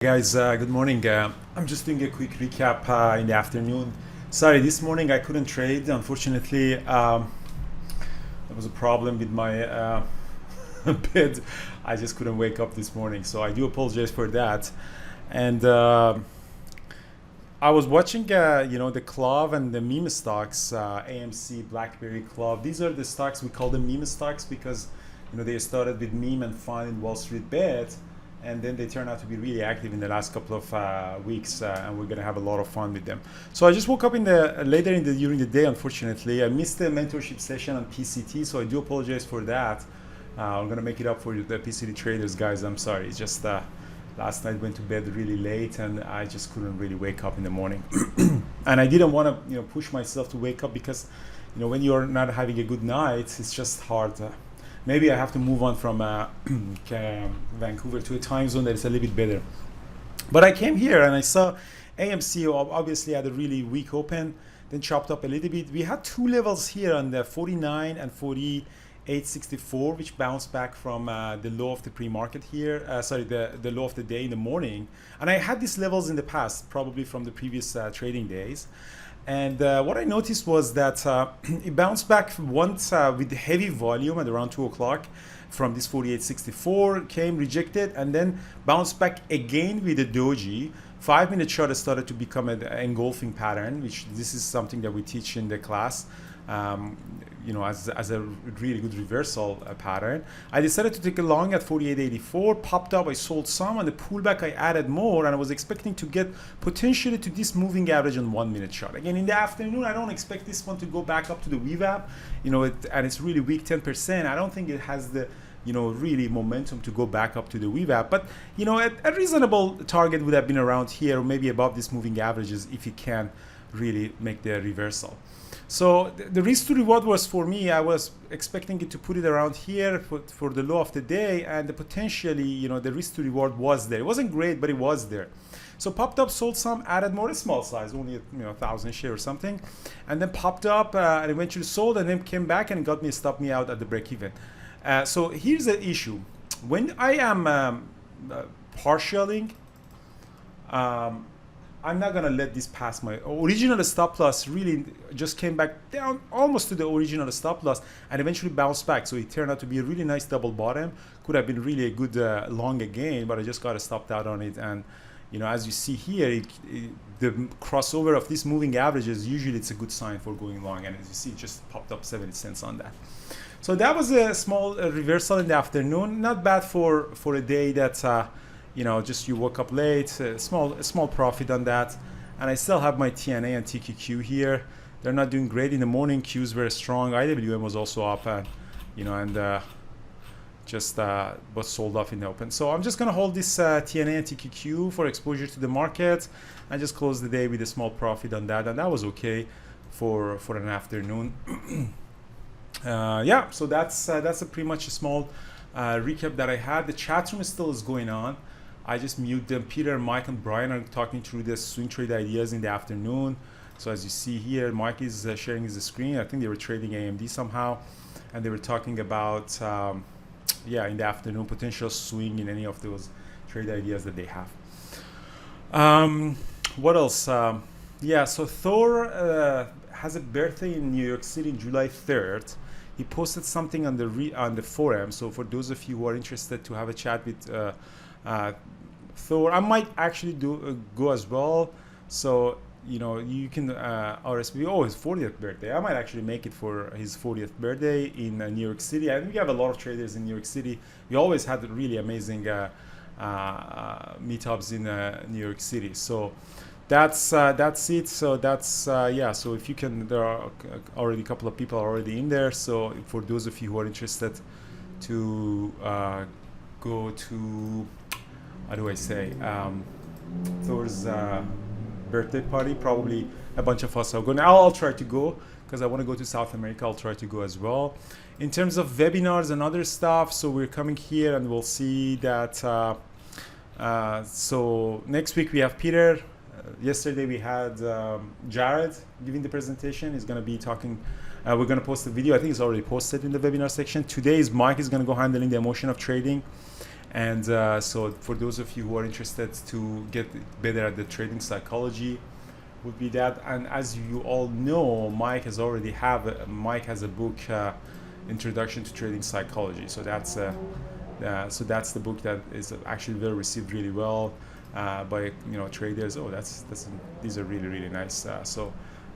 Guys, good morning. I'm just doing a quick recap in the afternoon. Sorry, this morning I couldn't trade. Unfortunately, there was a problem with my bed. I just couldn't wake up this morning, so I do apologize for that. And I was watching, the Clove and the meme stocks, AMC, BlackBerry, Clove. These are the stocks we call them meme stocks because they started with meme and fun in Wall Street bet, and then they turn out to be really active in the last couple of weeks, and we're gonna have a lot of fun with them. So I just woke up during the day. Unfortunately, I missed the mentorship session on PCT, so I do apologize for that. I'm gonna make it up for the PCT traders, guys. I'm sorry. It's just last night went to bed really late, and I just couldn't really wake up in the morning. And I didn't want to, push myself to wake up because, when you're not having a good night, it's just hard. Maybe I have to move on from Vancouver to a time zone that is a little bit better. But I came here and I saw AMC obviously had a really weak open, then chopped up a little bit. We had two levels here on the 49 and 48.64, which bounced back from the low of the pre-market here. The low of the day in the morning. And I had these levels in the past, probably from the previous trading days. And what I noticed was that it bounced back once with heavy volume at around 2 o'clock from this 48.64, came rejected, and then bounced back again with a doji. 5-minute chart started to become an engulfing pattern, which this is something that we teach in the class. As a really good reversal pattern. I decided to take a long at 48.84, popped up, I sold some, and the pullback I added more, and I was expecting to get potentially to this moving average on 1-minute chart. Again, in the afternoon, I don't expect this one to go back up to the VWAP, and it's really weak 10%. I don't think it has the really momentum to go back up to the VWAP. But, a reasonable target would have been around here, or maybe above this moving averages if you can really make the reversal. So the risk to reward was, for me, I was expecting it to put it around here for the low of the day, and potentially, the risk to reward was there. It wasn't great, but it was there. So popped up, sold some, added more, a small size, only 1,000 share or something, and then popped up and eventually sold, and then came back and stopped me out at the break even. So here's the issue: when I am partialing, I'm not gonna let this pass my original stop loss. Really just came back down almost to the original stop loss and eventually bounced back. So it turned out to be a really nice double bottom. Could have been really a good long again, but I just got stopped out on it. And as you see here, the crossover of these moving averages, usually it's a good sign for going long. And as you see, it just popped up 70 cents on that. So that was a small reversal in the afternoon. Not bad for a day that just you woke up late, a small profit on that. And I still have my TNA and TQQ here. They're not doing great in the morning. Q's very strong. IWM was also up, and was sold off in the open. So I'm just gonna hold this TNA and TQQ for exposure to the market. I just closed the day with a small profit on that, and that was okay for an afternoon. So that's pretty much a small recap that I had. The chat room still is going on. I just mute them. Peter, Mike, and Brian are talking through the swing trade ideas in the afternoon. So as you see here, Mike is sharing his screen. I think they were trading AMD somehow, and they were talking about in the afternoon potential swing in any of those trade ideas that they have. What else? So Thor has a birthday in New York City, July 3rd. He posted something on the forum. So for those of you who are interested to have a chat with Thor, I might actually go as well. So you can RSVP. Oh, his 40th birthday. I might actually make it for his 40th birthday in New York City. And we have a lot of traders in New York City. We always had really amazing meetups in New York City. So that's it. So so if you can, there are already a couple of people already in there. So for those of you who are interested to go to, how do I say, Thor's birthday party, probably a bunch of us are going. I'll try to go because I want to go to South America. I'll try to go as well. In terms of webinars and other stuff, so we're coming here and we'll see that. So next week we have Peter. Yesterday we had Jared giving the presentation. He's going to be talking. We're going to post a video. I think it's already posted in the webinar section. Today is Mike is going to go handling the emotion of trading. And so for those of you who are interested to get better at the trading psychology, would be that. And as you all know, Mike has a book, Introduction to Trading Psychology. So that's the book that is actually well received really well by traders. Oh, these are really, really nice. So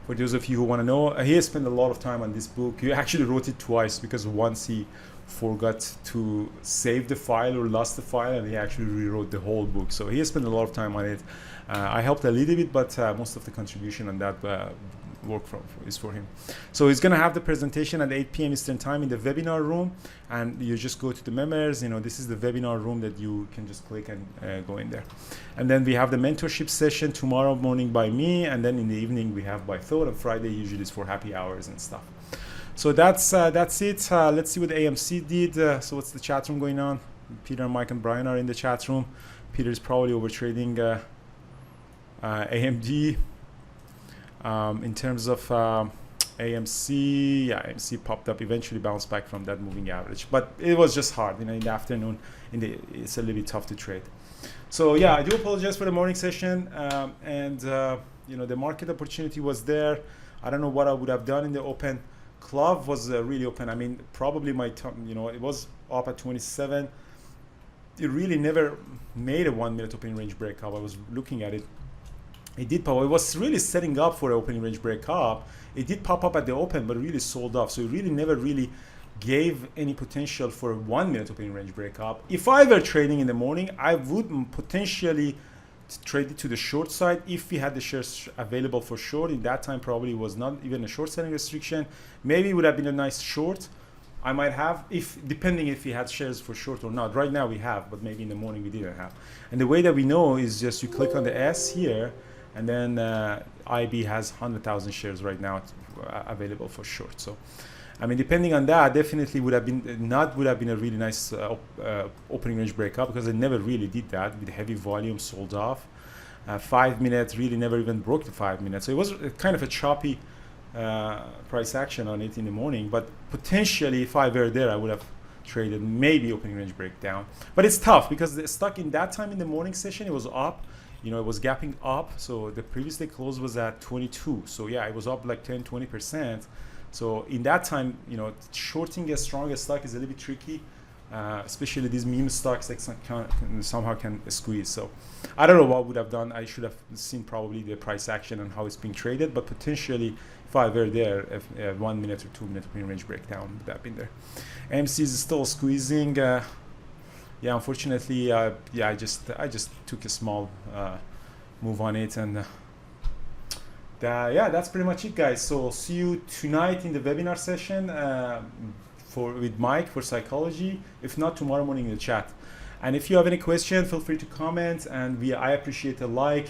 for those of you who want to know, he has spent a lot of time on this book. He actually wrote it twice because once he forgot to save the file or lost the file, and he actually rewrote the whole book. So he has spent a lot of time on it. I helped a little bit, but most of the contribution on that work is for him. So he's going to have the presentation at 8 p.m. Eastern time in the webinar room, and you just go to the members. This is the webinar room that you can just click and go in there. And then we have the mentorship session tomorrow morning by me, and then in the evening we have by Thought, and Friday usually is for happy hours and stuff. So that's it. Let's see what AMC did. So what's the chat room going on? Peter, Mike, and Brian are in the chat room. Peter is probably over trading AMD. In terms of AMC, AMC popped up, eventually bounced back from that moving average, but it was just hard. In the afternoon, it's a little bit tough to trade. So yeah, I do apologize for the morning session, and the market opportunity was there. I don't know what I would have done in the open. Club was really open. I mean, probably it was up at 27. It really never made a 1 minute opening range breakup. I was looking at it. It did pop. It was really setting up for an opening range breakup. It did pop up at the open, but really sold off. So it really never really gave any potential for a 1 minute opening range breakup. If I were trading in the morning, I would potentially trade it to the short side if we had the shares available for short. In that time, probably was not even a short selling restriction. Maybe it would have been a nice short. I might have, depending if we had shares for short or not. Right now we have, but maybe in the morning we didn't have. And the way that we know is just you click on the S here, and then IB has 100,000 shares right now available for short. So, I mean, depending on that, definitely would have been a really nice opening range breakup, because it never really did that with heavy volume sold off. 5 minutes really never even broke the 5 minutes. So it was kind of a choppy price action on it in the morning. But potentially, if I were there, I would have traded maybe opening range breakdown. But it's tough because the stock in that time in the morning session, it was up. It was gapping up. So the previous day close was at 22. So yeah, it was up like 10-20%. So in that time, shorting a stronger stock is a little bit tricky, especially these meme stocks that somehow can squeeze. So I don't know what I would have done. I should have seen probably the price action and how it's being traded, but potentially if I were there, if 1 minute or 2 minute opening range breakdown would have been there. AMC is still squeezing. Yeah, unfortunately, I just took a small move on it, and yeah, that's pretty much it, guys. So see you tonight in the webinar session with Mike for psychology. If not, tomorrow morning in the chat. And if you have any question, feel free to comment. And I appreciate a like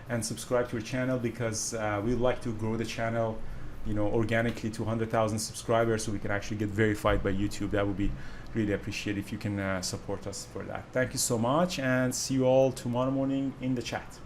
and subscribe to our channel, because we like to grow the channel, organically to 100,000 subscribers, so we can actually get verified by YouTube. That would be really appreciated if you can support us for that. Thank you so much, and see you all tomorrow morning in the chat.